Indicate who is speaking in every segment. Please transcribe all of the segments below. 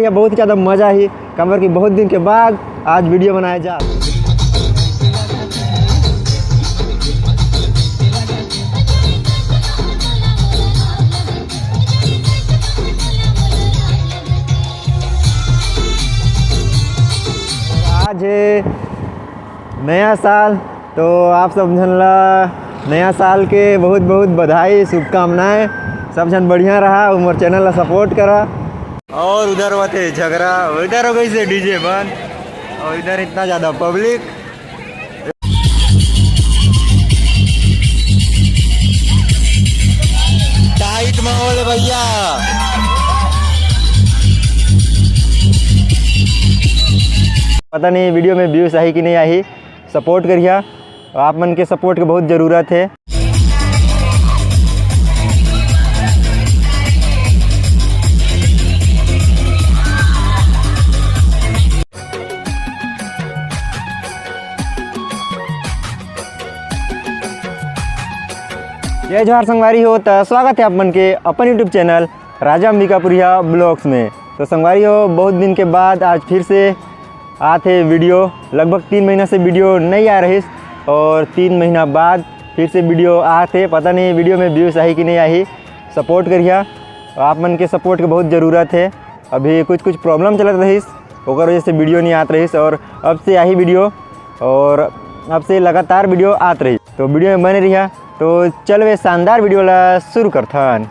Speaker 1: रही है बहुत ही ज़्यादा मज़ा ही कमर की बहुत दिन के बाद आज वीडियो बनाया जा। आज है नया साल, तो आप सब जन ला नया साल के बहुत बहुत बधाई शुभकामनाएं। सब जन बढ़िया रहा, उमर चैनल ला सपोर्ट करा। और उधर होते झगड़ा, इधर हो गई से डीजे बंद और इधर इतना ज़्यादा पब्लिक। टाइट माहौल है भैया। पता नहीं वीडियो में व्यूज आई कि नहीं आई, सपोर्ट करिए, आप मन के सपोर्ट की बहुत ज़रूरत है। जय जोहार संगवारी हो, तो स्वागत है आप मन के अपन यूट्यूब चैनल राजा अंबिकापुरिया ब्लॉग्स में। तो संगवारी हो, बहुत दिन के बाद आज फिर से आते वीडियो। लगभग 3 महीना से वीडियो नहीं आ रही और 3 महीना बाद फिर से वीडियो आते। पता नहीं वीडियो में व्यूज आई कि नहीं आई, सपोर्ट करिए, आप मन के सपोर्ट की बहुत ज़रूरत है। अभी कुछ प्रॉब्लम चलत रही, ओकर वजह से वीडियो नहीं आत रही और अब से आई वीडियो और अब से लगातार वीडियो आत रही। तो वीडियो में बने रहिए। तो चल वे शानदार वीडियो ला शुरू करथन।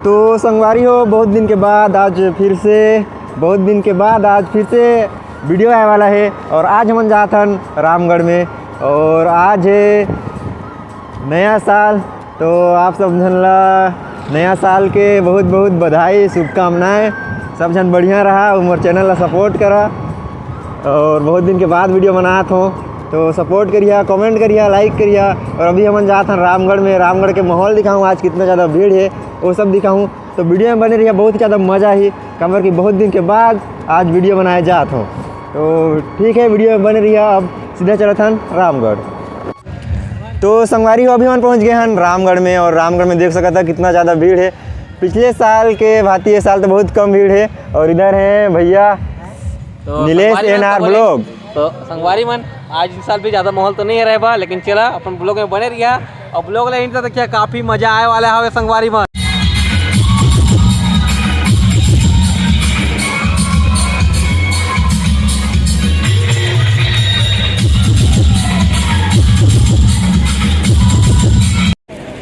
Speaker 1: तो संगवारी हो, बहुत दिन के बाद आज फिर से वीडियो आने वाला है। और आज हम जाथन रामगढ़ में और आज है नया साल। तो आप सब जन ला नया साल के बहुत बहुत बधाई शुभकामनाएं। सब जन बढ़िया रहा, उमर चैनल ला सपोर्ट करा और बहुत दिन के बाद वीडियो बनात हो, तो सपोर्ट करिए, कमेंट करिए, लाइक करिए। और अभी हम जाते हैं रामगढ़ में, रामगढ़ के माहौल दिखाऊँ, आज कितना ज़्यादा भीड़ है वो सब दिखाऊँ। तो वीडियो में बने रहिए, बहुत ही ज़्यादा मज़ा ही कमर की बहुत दिन के बाद आज वीडियो बनाया जात हो। तो ठीक है, वीडियो में बने रहिए। अब सीधा चलत हन रामगढ़। तो संगवारी हो, अभी हम पहुँच गए हैं रामगढ़ में और रामगढ़ में देख सकता कितना ज़्यादा भीड़ है। पिछले साल के भांति ये साल तो बहुत कम भीड़ है। और इधर है भैया
Speaker 2: तो
Speaker 1: नीलेश एनआर ब्लॉग।
Speaker 2: तो संगवारी मन आज इस साल भी ज़्यादा माहौल तो नहीं रहे बा, लेकिन चला अपन ब्लॉग में बने रहिए और ब्लॉग ले तो क्या काफ़ी मज़ा आए वाला है संगवारी मन।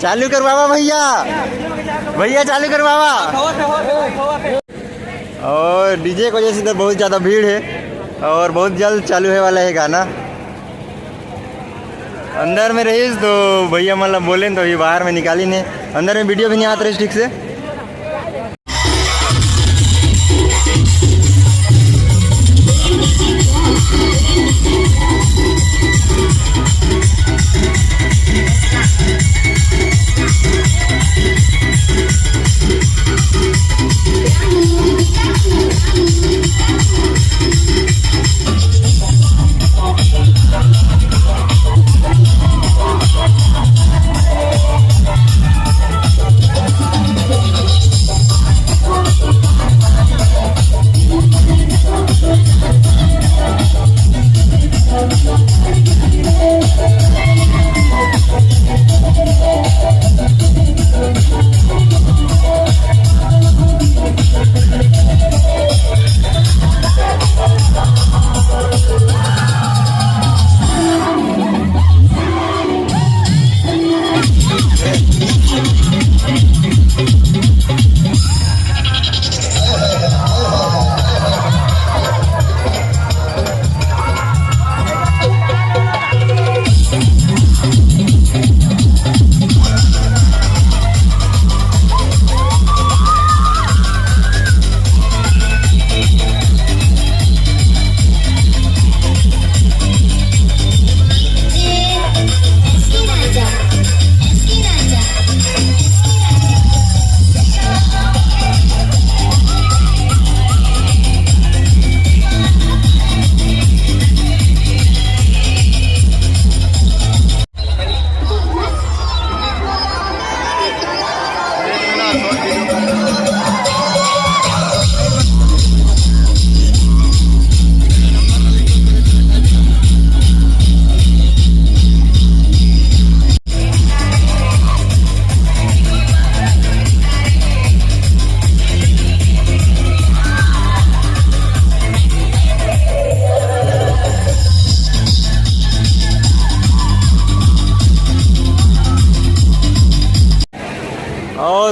Speaker 1: चालू करवावा भैया चालू करवावा। और डीजे की वजह से इधर बहुत ज़्यादा भीड़ है और बहुत जल्द चालू है वाला है गाना। अंदर में रहीस तो भैया मतलब बोले तो अभी बाहर में निकाली नहीं, अंदर में वीडियो भी नहीं आते रही ठीक से।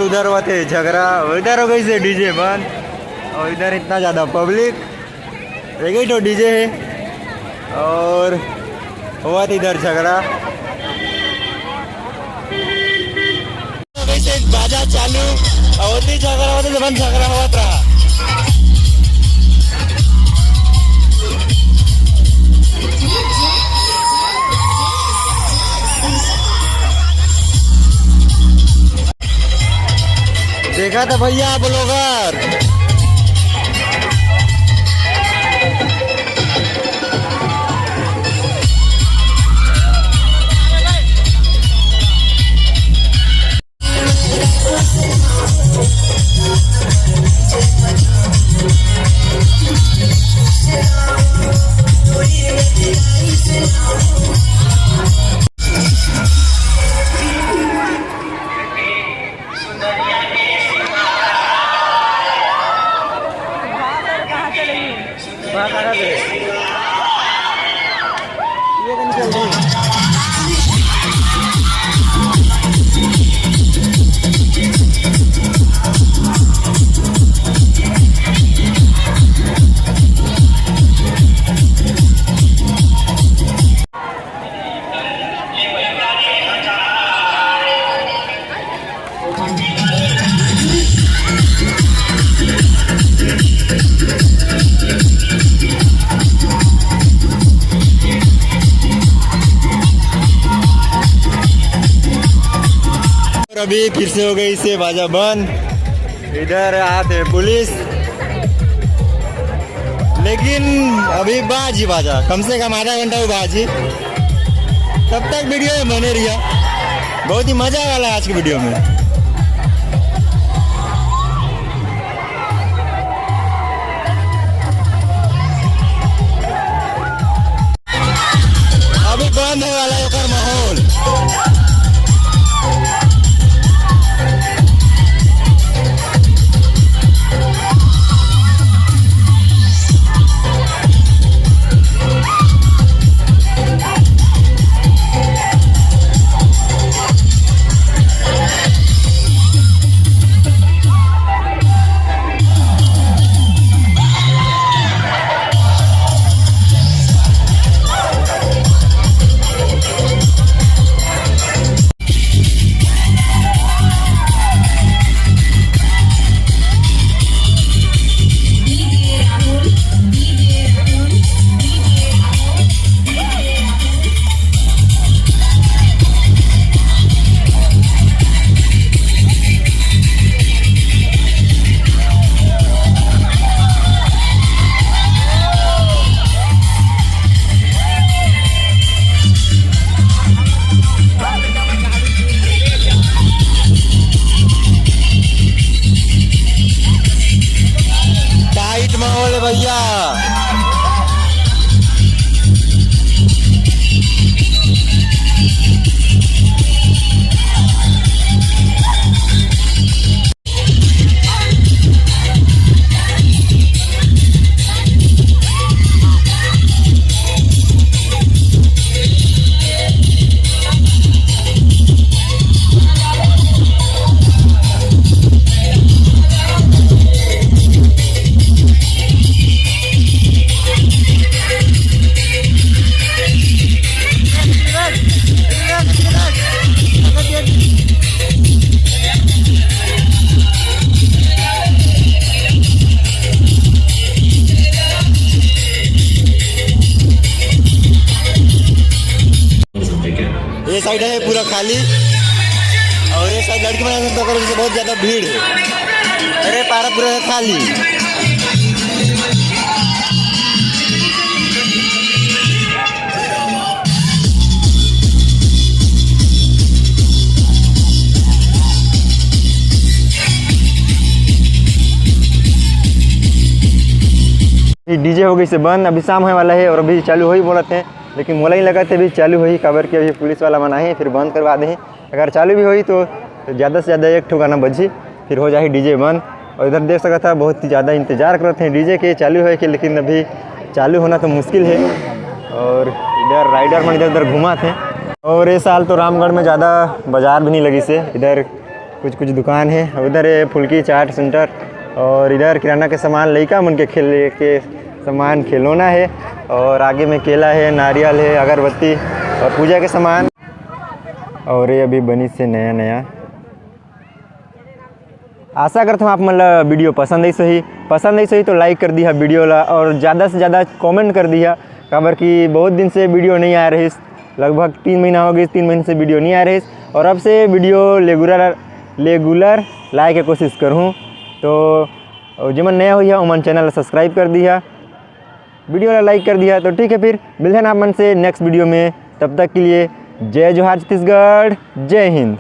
Speaker 1: उधर हुआ थे झगड़ा, उधर हो गई से डीजे बंद और इधर इतना ज़्यादा पब्लिक, एक ही तो डीजे है और हुआ था इधर झगड़ा। वैसे बाजा चालू और झगड़ा होता तो बंद झगड़ा हुआ था। देखा था भैया ब्लॉगर। अभी फिर से हो गई से बाजा बंद, इधर आते पुलिस, लेकिन अभी बाजी बाजा कम से कम आधा घंटा बाजी, तब तक वीडियो में बने रहिए, बहुत ही मजा वाला है आज की वीडियो में। अभी बंद है वाला एक माहौल। माहौल है भैया। ये साइड है पूरा खाली और ये साइड लड़की बना सकता है, बहुत ज़्यादा भीड़ है। अरे पारा पूरा है खाली। डीजे हो गई से बंद, अभी शाम होने वाला है और अभी चालू हो ही बोलते हैं, लेकिन मोला ही लगा थे अभी चालू हुई खबर कि अभी पुलिस वाला मना है, फिर बंद करवा दें। अगर चालू भी हुई तो ज़्यादा से ज़्यादा एक ठो गाना बजी, फिर हो जाए डीजे बंद। और इधर देख सकता था बहुत ही ज़्यादा इंतज़ार करते हैं डीजे के चालू है कि, लेकिन अभी चालू होना तो मुश्किल है। और इधर राइडर में इधर उधर घुमा थे। और ये साल तो रामगढ़ में ज़्यादा बाज़ार भी नहीं लगी से, इधर कुछ कुछ दुकान है। उधर है फुल्की चाट सेंटर और इधर किराना के सामान लइका मन के खेले के सामान खिलौना है और आगे में केला है, नारियल है, अगरबत्ती और पूजा के सामान। और ये अभी बनी से नया नया। आशा करता हूँ आप मतलब वीडियो पसंद आई सही तो लाइक कर दिया वीडियो ला और ज़्यादा से ज़्यादा कमेंट कर दिया। खबर कि बहुत दिन से वीडियो नहीं आ रही, लगभग 3 महीना हो गई, 3 महीने से वीडियो नहीं आ रही और अब से वीडियो रेगुलर लाए के कोशिश करूँ। तो जो मन नया हुआ उमन चैनल सब्सक्राइब कर दिया, वीडियो ला लाइक कर दिया। तो ठीक है, फिर मिलते हैं आप मन से नेक्स्ट वीडियो में। तब तक के लिए जय जोहार छत्तीसगढ़, जय हिंद।